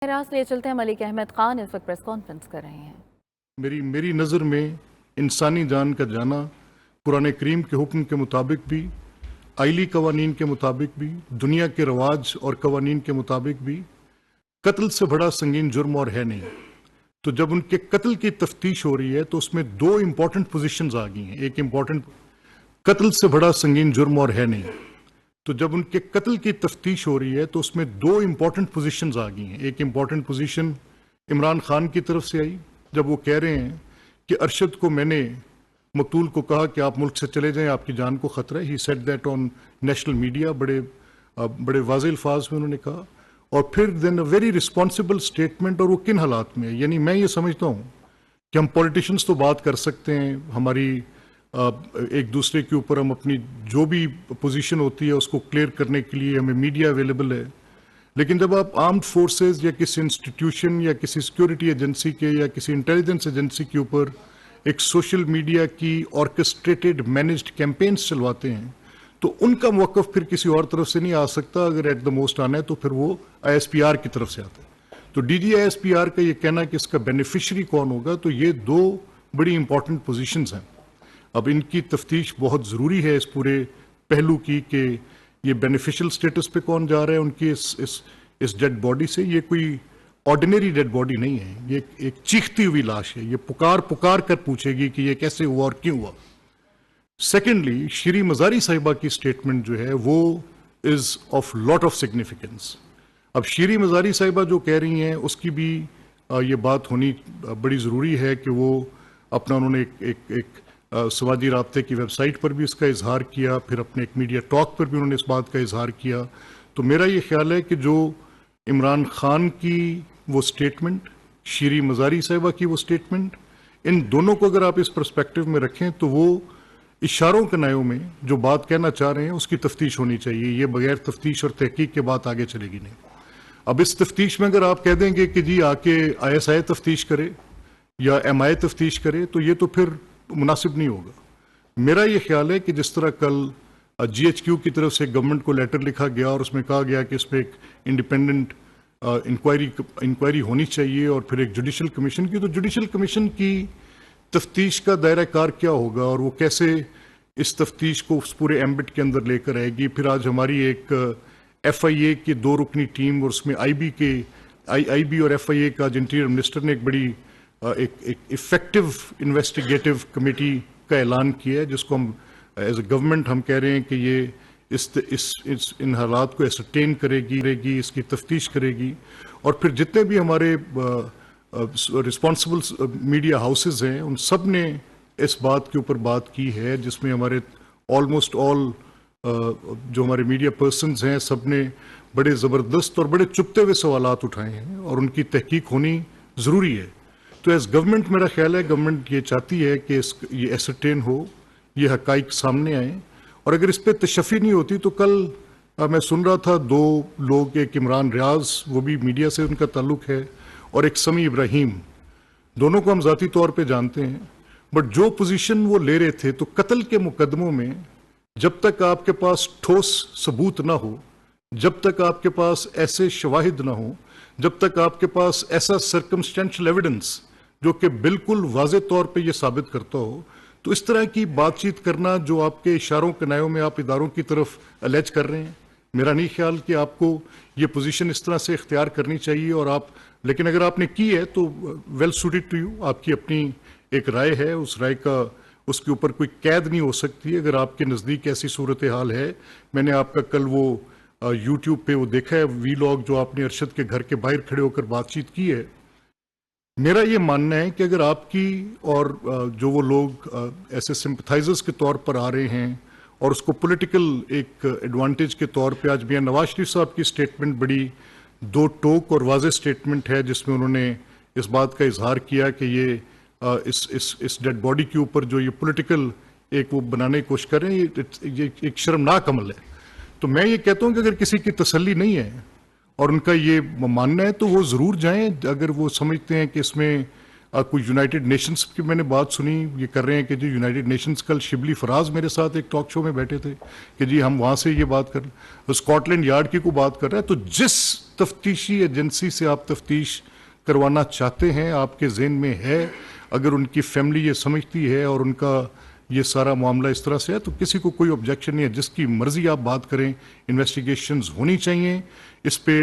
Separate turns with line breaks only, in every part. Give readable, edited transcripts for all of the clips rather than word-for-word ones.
راست لیے چلتے ہیں، ملک احمد خان اس وقت پریس کانفرنس کر رہے ہیں۔
میری نظر میں انسانی جان کا جانا قرآن کریم کے حکم کے مطابق بھی، آئلی قوانین کے مطابق بھی، دنیا کے رواج اور قوانین کے مطابق بھی قتل سے بڑا سنگین جرم اور ہے نہیں۔ تو جب ان کے قتل کی تفتیش ہو رہی ہے تو اس میں دو امپورٹنٹ پوزیشنز آ گئی ہیں۔ ایک امپورٹنٹ، قتل سے بڑا سنگین جرم اور ہے نہیں، تو جب ان کے قتل کی تفتیش ہو رہی ہے تو اس میں دو امپورٹنٹ پوزیشنز آ گئی ہیں۔ ایک امپورٹنٹ پوزیشن عمران خان کی طرف سے آئی جب وہ کہہ رہے ہیں کہ ارشد کو میں نے، مقتول کو کہا کہ آپ ملک سے چلے جائیں، آپ کی جان کو خطرہ ہے۔ He said that on national media, بڑے واضح الفاظ میں انہوں نے کہا۔ اور پھر دین اے ویری رسپانسبل اسٹیٹمنٹ، اور وہ کن حالات میں ہے؟ یعنی میں یہ سمجھتا ہوں کہ ہم پولیٹیشنز تو بات کر سکتے ہیں، ہماری ایک دوسرے کے اوپر ہم اپنی جو بھی پوزیشن ہوتی ہے اس کو کلیئر کرنے کے لیے ہمیں میڈیا اویلیبل ہے، لیکن جب آپ آرمڈ فورسز یا کسی انسٹیٹیوشن یا کسی سیکیورٹی ایجنسی کے یا کسی انٹیلیجنس ایجنسی کے اوپر ایک سوشل میڈیا کی آرکسٹریٹڈ مینجڈ کیمپینز چلواتے ہیں تو ان کا موقف پھر کسی اور طرف سے نہیں آ سکتا۔ اگر ایٹ دا موسٹ آنا ہے تو پھر وہ آئی ایس پی آر کی طرف سے آتا ہے۔ تو D G I S P R کا یہ کہنا کہ اس کا بینیفیشری کون ہوگا، تو یہ دو بڑی امپورٹنٹ پوزیشنز ہیں۔ اب ان کی تفتیش بہت ضروری ہے اس پورے پہلو کی کہ یہ بینیفیشل سٹیٹس پہ کون جا رہا ہے ان کی اس ڈیڈ باڈی سے۔ یہ کوئی آرڈینری ڈیڈ باڈی نہیں ہے، یہ ایک چیختی ہوئی لاش ہے، یہ پکار کر پوچھے گی کہ یہ کیسے ہوا اور کیوں ہوا۔ سیکنڈلی، شری مزاری صاحبہ کی سٹیٹمنٹ جو ہے وہ is of lot of significance. اب شری مزاری صاحبہ جو کہہ رہی ہیں اس کی بھی یہ بات ہونی بڑی ضروری ہے کہ وہ اپنا، انہوں نے ایک سماجی رابطے کی ویب سائٹ پر بھی اس کا اظہار کیا، پھر اپنے ایک میڈیا ٹاک پر بھی انہوں نے اس بات کا اظہار کیا۔ تو میرا یہ خیال ہے کہ جو عمران خان کی وہ سٹیٹمنٹ، شری مزاری صاحبہ کی وہ سٹیٹمنٹ، ان دونوں کو اگر آپ اس پرسپیکٹو میں رکھیں تو وہ اشاروں کنایوں میں جو بات کہنا چاہ رہے ہیں اس کی تفتیش ہونی چاہیے۔ یہ بغیر تفتیش اور تحقیق کے بات آگے چلے گی نہیں۔ اب اس تفتیش میں اگر آپ کہہ دیں گے کہ جی آ کے آئی ایس آئی تفتیش کرے یا ایم آئی تفتیش کرے تو یہ تو پھر مناسب نہیں ہوگا۔ میرا یہ خیال ہے کہ جس طرح کل جی ایچ کیو کی طرف سے گورنمنٹ کو لیٹر لکھا گیا اور اس میں کہا گیا کہ اس پہ ایک انڈیپینڈنٹ انکوائری ہونی چاہیے اور پھر ایک جوڈیشل کمیشن کی، تو جوڈیشل کمیشن کی تفتیش کا دائرہ کار کیا ہوگا اور وہ کیسے اس تفتیش کو اس پورے ایمبٹ کے اندر لے کر آئے گی۔ پھر آج ہماری ایک ایف آئی اے کی 2 رکنی ٹیم اور اس میں آئی بی اور ایف آئی اے کا انٹیریئر منسٹر نے ایک بڑی ایک افیکٹو انویسٹیگیٹو کمیٹی کا اعلان کیا ہے، جس کو ہم ایز اے گورنمنٹ ہم کہہ رہے ہیں کہ یہ ان حالات کو ایسرٹین کرے گی، اس کی تفتیش کرے گی، اور پھر جتنے بھی ہمارے رسپانسبل میڈیا ہاؤسز ہیں ان سب نے اس بات کے اوپر بات کی ہے، جس میں ہمارے آلموسٹ آل جو ہمارے میڈیا پرسنز ہیں سب نے بڑے زبردست اور بڑے چپتے ہوئے سوالات اٹھائے ہیں اور ان کی تحقیق ہونی ضروری ہے۔ تو ایز گورنمنٹ میرا خیال ہے گورنمنٹ یہ چاہتی ہے کہ یہ ایسرٹین ہو، یہ حقائق سامنے آئیں، اور اگر اس پہ تشفی نہیں ہوتی تو کل میں سن رہا تھا 2 لوگ، ایک عمران ریاض وہ بھی میڈیا سے ان کا تعلق ہے اور ایک سمیع ابراہیم، دونوں کو ہم ذاتی طور پہ جانتے ہیں، بٹ جو پوزیشن وہ لے رہے تھے تو قتل کے مقدموں میں جب تک آپ کے پاس ٹھوس ثبوت نہ ہو، جب تک آپ کے پاس ایسے شواہد نہ ہوں، جب تک آپ کے پاس ایسا سرکمسٹینشل ایویڈنس جو کہ بالکل واضح طور پہ یہ ثابت کرتا ہو، تو اس طرح کی بات چیت کرنا جو آپ کے اشاروں کنایوں میں آپ اداروں کی طرف الیج کر رہے ہیں، میرا نہیں خیال کہ آپ کو یہ پوزیشن اس طرح سے اختیار کرنی چاہیے۔ اور لیکن اگر آپ نے کی ہے تو ویل سوٹڈ ٹو یو، آپ کی اپنی ایک رائے ہے، اس رائے کا اس کے اوپر کوئی قید نہیں ہو سکتی اگر آپ کے نزدیک ایسی صورتحال ہے۔ میں نے آپ کا کل وہ یوٹیوب پہ وہ دیکھا ہے وی لاگ جو آپ نے ارشد کے گھر کے باہر کھڑے ہو کر بات چیت کی ہے۔ میرا یہ ماننا ہے کہ اگر آپ کی اور جو وہ لوگ ایسے سمپتھائزرز کے طور پر آ رہے ہیں اور اس کو پولیٹیکل ایک ایڈوانٹیج کے طور پہ، آج میاں نواز شریف صاحب کی سٹیٹمنٹ بڑی 2 ٹوک اور واضح سٹیٹمنٹ ہے جس میں انہوں نے اس بات کا اظہار کیا کہ یہ اس ڈیڈ باڈی کے اوپر جو یہ پولیٹیکل ایک وہ بنانے کی کوشش کر رہے ہیں، یہ ایک شرمناک عمل ہے۔ تو میں یہ کہتا ہوں کہ اگر کسی کی تسلی نہیں ہے اور ان کا یہ ماننا ہے تو وہ ضرور جائیں، اگر وہ سمجھتے ہیں کہ اس میں کوئی یونائٹڈ نیشنز کی، میں نے بات سنی یہ کر رہے ہیں کہ جی یونائٹڈ نیشنز، کل شبلی فراز میرے ساتھ ایک ٹاک شو میں بیٹھے تھے کہ جی ہم وہاں سے یہ بات کر رہے ہیں، اسکاٹ لینڈ یارڈ کی کو بات کر رہے ہیں، تو جس तफ्तीशी एजेंसी से आप तफ्तीश करवाना चाहते हैं, आपके ज़हन में है, अगर उनकी फैमिली ये समझती है और उनका ये सारा मामला इस तरह से है, तो किसी को कोई ऑब्जेक्शन नहीं है। जिसकी मर्जी आप बात करें, इन्वेस्टिगेशंस होनी चाहिए इस पे।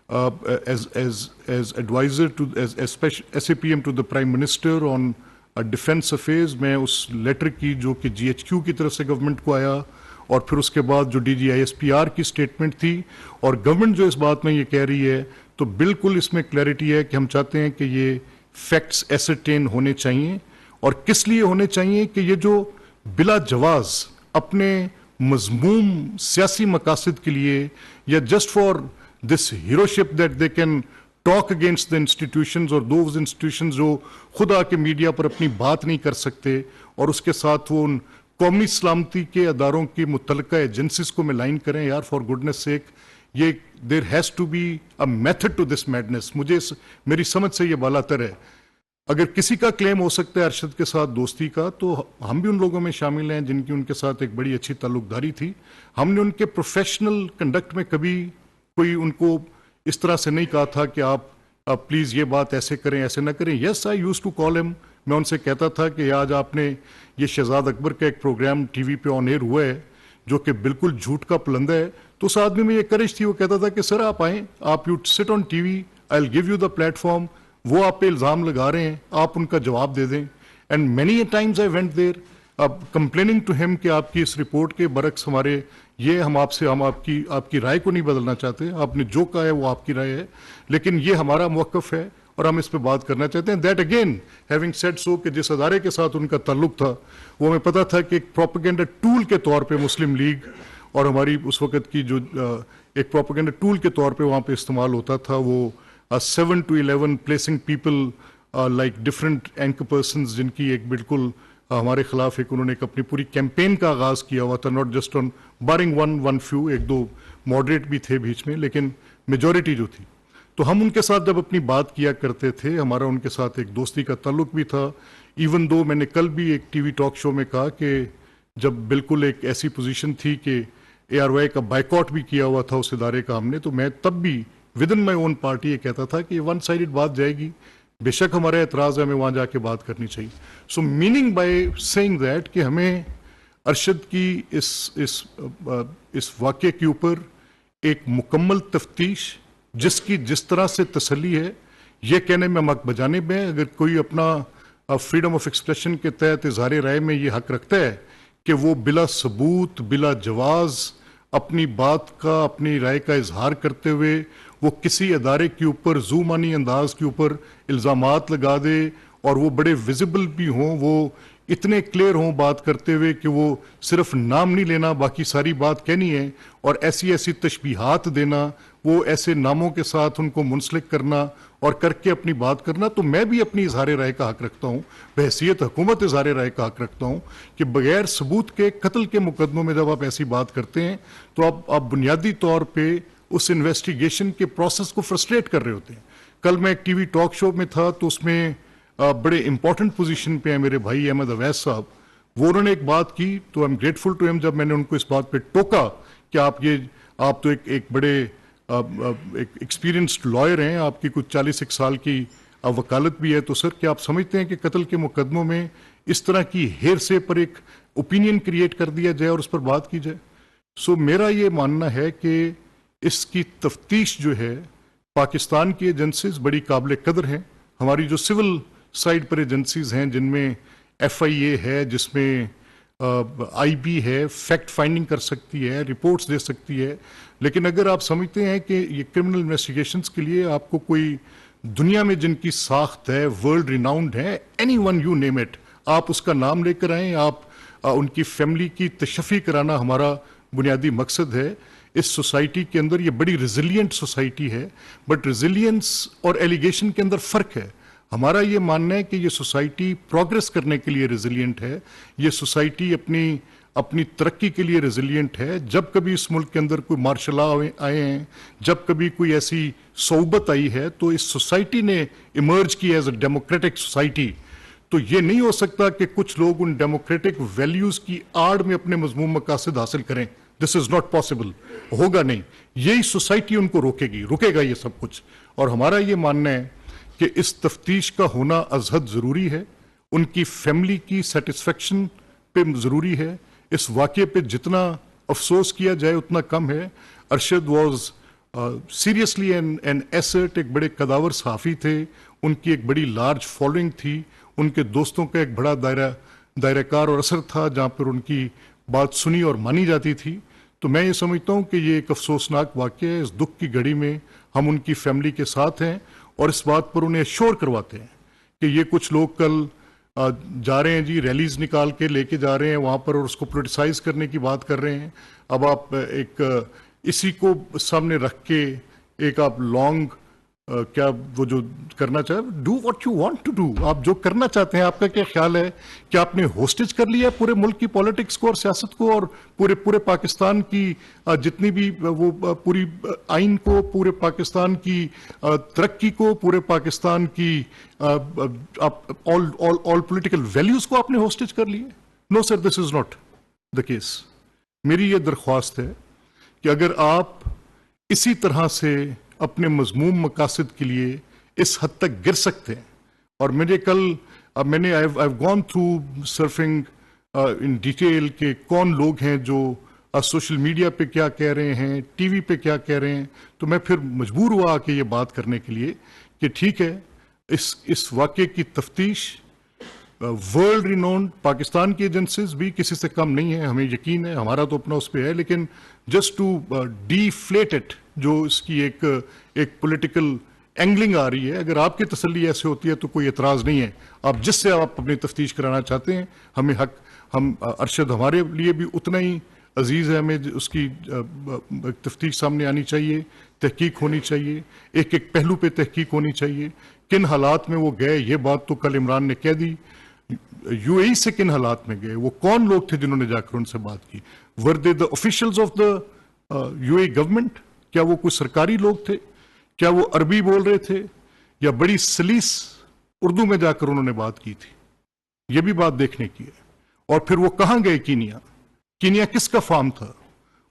As adviser to as SAPM to the prime minister on defence affairs, मैं उस लेटर की जो कि GHQ की तरफ से गवर्नमेंट को आया और फिर उसके बाद जो DG ISPR की स्टेटमेंट थी, और गवर्नमेंट जो इस बात में ये कह रही है, तो बिल्कुल इसमें क्लैरिटी है कि हम चाहते हैं कि ये फैक्ट्स एसरटेन होने चाहिए। और किस लिए होने चाहिए कि ये जो बिला जवाज अपने मजमूम सियासी मकासद के लिए, या just for this heroship that they can talk against the institutions और दोज इंस्टीट्यूशंस जो खुद आके मीडिया पर अपनी बात नहीं कर सकते, और उसके साथ वो उन कौमी सलामती के अदारों की मुतलका एजेंसीज को मिलाइन करें, यार फॉर गुडनेस सेक, ये there has to be a method to this madness. मुझे मेरी समझ से ये बालातर है। अगर किसी का क्लेम हो सकता है अरशद के साथ दोस्ती का, तो हम भी उन लोगों में शामिल हैं जिनकी उनके साथ एक बड़ी अच्छी ताल्लुकदारी थी। हमने उनके प्रोफेशनल कंडक्ट में कभी कोई उनको इस तरह से नहीं कहा था कि आप प्लीज़ ये बात ऐसे करें, ऐसे ना करें। Yes, I used to call him. मैं उनसे कहता था कि आज आपने ये शहजाद अकबर का एक प्रोग्राम टीवी पे ऑन एयर हुआ है जो कि बिल्कुल झूठ का पुलंदा है, तो उस आदमी में ये करेज थी, वो कहता था कि सर आप आएँ, आप you sit on TV, I will give you the platform. वो आप पे इल्ज़ाम लगा रहे हैं, आप उनका जवाब दे दें। And many times I went there complaining to him कि आपकी इस रिपोर्ट के बरक्स हमारे ये हम आपकी राय को नहीं बदलना चाहते, आपने जो कहा है वो आपकी राय है, लेकिन ये हमारा मौक़िफ़ है और हम इस पे बात करना चाहते हैं। That again having said so, कि जिस अदारे के साथ उनका ताल्लुक था वो हमें पता था कि एक प्रोपेगेंडा टूल के तौर पे मुस्लिम लीग और हमारी उस वक़्त की जो एक प्रोपेगेंडा टूल के तौर पे वहाँ पे इस्तेमाल होता था, वो 7 to 11 placing people like different anchor persons, जिनकी एक बिल्कुल हमारे खिलाफ एक उन्होंने एक अपनी पूरी कैंपेन का आगाज़ किया हुआ था, not just on barring one few, एक दो मॉडरेट भी थे बीच में, लेकिन मेजॉरिटी जो थी। तो हम उनके साथ जब अपनी बात किया करते थे, हमारा उनके साथ एक दोस्ती का ताल्लुक भी था। इवन दो मैंने कल भी एक टीवी टॉक शो में कहा कि जब बिल्कुल एक ऐसी पोजीशन थी कि ARY का बाइकआउट भी किया हुआ था उस इदारे का हमने, तो मैं तब भी with in my own party ये कहता था कि ये वन साइडेड बात जाएगी, बेशक हमारा एतराज़ है, हमें वहाँ जाके बात करनी चाहिए। सो मीनिंग बाय सेइंग दैट कि हमें अरशद की इस वाक़े के ऊपर एक मुकम्मल तफ्तीश, जिसकी जिस तरह से तसल्ली है, ये कहने में हम हक बजाने में, अगर कोई अपना फ्रीडम ऑफ एक्सप्रेशन के तहत इजहार राय में ये हक रखता है कि वो बिला सबूत, बिला जवाज़ अपनी बात का, अपनी राय का इजहार करते हुए वो किसी अदारे के ऊपर ज़ूमानी अंदाज के ऊपर इल्ज़ामात लगा दे, और वो बड़े विजिबल भी हों, वो इतने क्लियर हों बात करते हुए कि वो सिर्फ नाम नहीं लेना, बाकी सारी बात कहनी है, और ऐसी ऐसी तशबीहात देना, वो ऐसे नामों के साथ उनको मुंसलिक करना और करके अपनी बात करना। तो मैं भी अपनी इजहार राय का हक रखता हूँ, बहैसियत हुकूमत इजहार राय का हक रखता हूँ कि बगैर सबूत के कत्ल के मुकदमों में जब आप ऐसी बात करते हैं तो आप बुनियादी तौर पर उस इन्वेस्टिगेशन के प्रोसेस को फ्रस्ट्रेट कर रहे होते हैं। कल मैं एक टीवी टॉक शो में था, तो उसमें बड़े इंपॉर्टेंट पोजीशन पे हैं मेरे भाई अहमद अवैस साहब, वो उन्होंने एक बात की, तो I am grateful to him, जब मैंने उनको इस बात पे टोका कि आप तो एक बड़े एक एक्सपीरियंस्ड लॉयर हैं, आपकी कुछ 40 साल की वकालत भी है, तो सर क्या आप समझते हैं कि कत्ल के मुकदमों में इस तरह की हेरसे पर एक ओपिनियन क्रिएट कर दिया जाए और उस पर बात की जाए? सो मेरा ये मानना है कि इसकी तफ्तीश जो है, पाकिस्तान की एजेंसीज बड़ी काबिल कदर हैं, हमारी जो सिविल साइड पर एजेंसीज हैं जिनमें FIA है, जिसमें IB है, फैक्ट फाइंडिंग कर सकती है, रिपोर्ट्स दे सकती है, लेकिन अगर आप समझते हैं कि ये क्रिमिनल इन्वेस्टिगेशंस के लिए आपको कोई दुनिया में जिनकी साख्त है, वर्ल्ड रिनाउंड है, एनीवन यू नेम इट, आप उसका नाम लेकर आएँ, आप उनकी फैमिली की तशफ़ी कराना हमारा बुनियादी मकसद है। इस सोसाइटी के अंदर ये बड़ी रिजिलियंट सोसाइटी है, बट रिजिलियंस और एलिगेशन के अंदर फ़र्क है। हमारा ये मानना है कि ये सोसाइटी प्रोग्रेस करने के लिए रिजिलियंट है, ये सोसाइटी अपनी तरक्की के लिए रिजिलियंट है। जब कभी इस मुल्क के अंदर कोई मार्शल लॉ आए हैं, जब कभी कोई ऐसी सोबत आई है, तो इस सोसाइटी ने इमर्ज की एज अ डेमोक्रेटिक सोसाइटी। तो ये नहीं हो सकता कि कुछ लोग उन डेमोक्रेटिक वैल्यूज़ की आड़ में अपने मजमूम मकासद हासिल करें। दिस इज नॉट पॉसिबल, होगा नहीं। यही सोसाइटी उनको रोकेगी, रुकेगा ये सब कुछ। और हमारा ये मानना है कि इस तफ्तीश का होना अजहद ज़रूरी है, उनकी फैमिली की सेटिस्फेक्शन पे ज़रूरी है। इस वाक़े पे जितना अफसोस किया जाए उतना कम है। Arshad was seriously an asset, एक बड़े कदावर सहाफ़ी थे, उनकी एक बड़ी लार्ज फॉलोइंग थी, उनके दोस्तों का एक बड़ा दायराकार और असर था जहाँ पर उनकी बात सुनी और मानी जाती थी। तो मैं ये समझता हूँ कि ये एक अफसोसनाक वाक़या है। इस दुख की घड़ी में हम उनकी फैमिली के साथ हैं और इस बात पर उन्हें एश्योर करवाते हैं कि ये कुछ लोग कल जा रहे हैं जी, रैलीज निकाल के लेके जा रहे हैं वहाँ पर और उसको पोलिटिसाइज करने की बात कर रहे हैं। अब आप एक इसी को सामने रख के एक आप लॉन्ग क्या वो जो करना चाहे, do what you want to do, आप जो करना चाहते हैं। आपका क्या ख्याल है कि आपने होस्टेज कर लिया है पूरे मुल्क की पॉलिटिक्स को और सियासत को और पूरे पाकिस्तान की जितनी भी वो पूरी आइन को, पूरे पाकिस्तान की तरक्की को, पूरे पाकिस्तान की ऑल पॉलिटिकल वैल्यूज को आपने होस्टेज कर लिया? No sir, this is not the case. मेरी ये दरख्वास्त है कि अगर आप इसी तरह से अपने मजमूम मकासद के लिए इस हद तक गिर सकते हैं, और मैंने I have gone through surfing in detail के कौन लोग हैं जो सोशल मीडिया पे क्या कह रहे हैं, टीवी पे क्या कह रहे हैं, तो मैं फिर मजबूर हुआ कि ये बात करने के लिए कि ठीक है, इस वाक़े की तफ्तीश वर्ल्ड रिनोन्ड पाकिस्तान की एजेंसीज भी किसी से कम नहीं है, हमें यकीन है, हमारा तो अपना उस पर है, लेकिन जस्ट टू डीफ्लेट इट, जो इसकी एक पॉलिटिकल एंगलिंग आ रही है, अगर आपकी तसल्ली ऐसे होती है तो कोई एतराज़ नहीं है। आप जिससे आप अपनी तफ्तीश कराना चाहते हैं, हमें हक, हम अरशद हमारे लिए भी उतना ही अजीज़ है, हमें उसकी तफ्तीश सामने आनी चाहिए, तहकीक होनी चाहिए, एक एक पहलू पे तहकीक होनी चाहिए। किन हालात में वो गए, ये बात तो कल इमरान ने कह दी। यूएई से किन हालात में गए, वो कौन लोग थे जिन्होंने जाकर उनसे बात की? Were they the officials of the UAE government? क्या वो कोई सरकारी लोग थे? क्या वो अरबी बोल रहे थे या बड़ी सलीस उर्दू में जाकर उन्होंने बात की थी? ये भी बात देखने की है। और फिर वो कहां गए? कीनिया किसका फार्म था?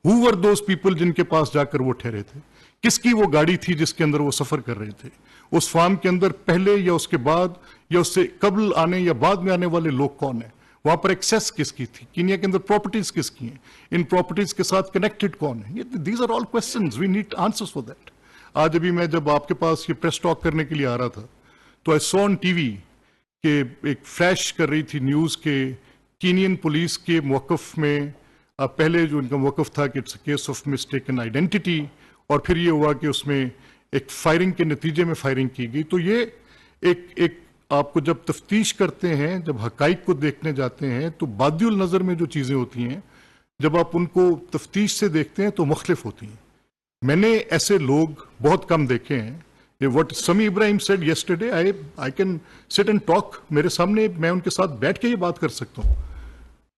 हु वर दोज पीपल जिनके पास जाकर वो ठहरे थे? किसकी वो गाड़ी थी जिसके अंदर वो सफर कर रहे थे? उस फार्म के अंदर पहले या उसके बाद या उससे कबल आने या बाद में आने वाले लोग कौन है? वहां पर एक्सेस किसकी थी? कीनिया के अंदर प्रॉपर्टीज किसकी हैं? इन प्रॉपर्टीज के साथ कनेक्टेड कौन है? These are all questions, we need answers for that. आज अभी मैं जब आपके पास ये प्रेस टॉक करने के लिए आ रहा था तो आई सॉ ऑन टीवी के एक फ्लैश कर रही थी न्यूज के कीनियन पुलिस के मौकफ में पहले जो उनका मौकफ था कि it's a case of mistaken identity, और फिर ये हुआ कि उसमें एक फायरिंग के नतीजे में फायरिंग की गई। तो ये एक आपको जब तफ्तीश करते हैं, जब हकाइक को देखने जाते हैं, तो बादियुल नज़र में जो चीज़ें होती हैं, जब आप उनको तफ्तीश से देखते हैं तो मुख्तलिफ होती हैं। मैंने ऐसे लोग बहुत कम देखे हैं। व्हाट समी Ibrahim said yesterday, I can sit and talk, मेरे सामने मैं उनके साथ बैठ के ये बात कर सकता हूँ।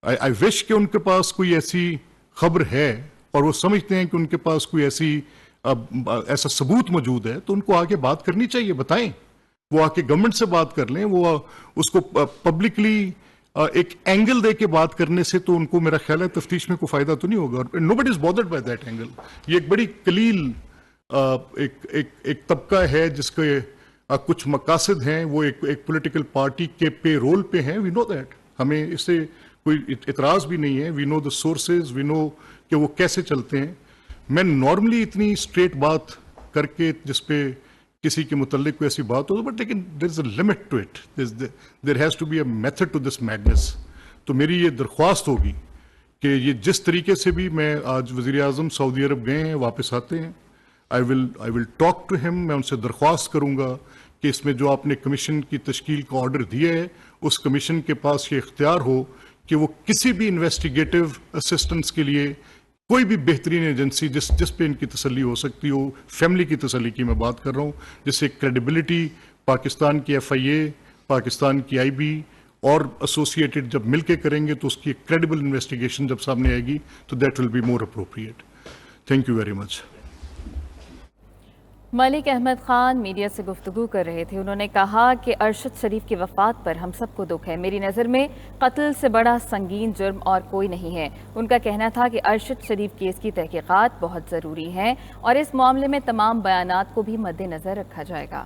आई विश कि उनके पास कोई ऐसी खबर है और वो समझते हैं कि उनके पास कोई ऐसा सबूत मौजूद है, तो उनको आके बात करनी चाहिए, बताएं। वो आके गवर्नमेंट से बात कर लें, वो उसको पब्लिकली एक एंगल दे के बात करने से तो उनको मेरा ख्याल है तफ्तीश में कोई फायदा तो नहीं होगा। और nobody is bothered by that angle. ये एक बड़ी कलील एक तबका है जिसके कुछ मकासद हैं, वो एक पॉलिटिकल पार्टी के पे रोल पे हैं। वी नो दैट, हमें इससे कोई इतराज भी नहीं है। We know the sources, we know कि वो कैसे चलते हैं। मैं नॉर्मली इतनी स्ट्रेट बात करके जिसपे किसी के मुतल्लिक कोई ऐसी बात हो, बट लेकिन there is a limit to it, there has to be a method to this madness. तो मेरी ये दरख्वास्त होगी कि ये जिस तरीके से भी, मैं आज वज़ीर आज़म सऊदी अरब गए हैं, वापस आते हैं, I will talk to him. मैं उनसे दरख्वास्त करूंगा कि इसमें जो आपने कमीशन की तश्कील का ऑर्डर दिया है, उस कमीशन के पास ये इख्तियार हो कि वो किसी भी इन्वेस्टिगेटिव असिस्टेंस के लिए कोई भी बेहतरीन एजेंसी जिस पे इनकी तसल्ली हो सकती हो, फैमिली की तसल्ली की मैं बात कर रहा हूँ, जिससे क्रेडिबिलिटी पाकिस्तान की FIA, पाकिस्तान की IB और एसोसिएटेड जब मिलके करेंगे तो उसकी क्रेडिबल इन्वेस्टिगेशन जब सामने आएगी तो that will be more appropriate. Thank you very much.
Malik Ahmad Khan media سے گفتگو کر رہے تھے. انہوں نے کہا کہ ارشد شریف کی وفات پر ہم سب کو دکھ ہے. میری نظر میں قتل سے بڑا سنگین جرم اور کوئی نہیں ہے. ان کا کہنا تھا کہ ارشد شریف کیس کی تحقیقات بہت ضروری ہیں اور اس معاملے میں تمام بیانات کو بھی مد نظر رکھا جائے گا.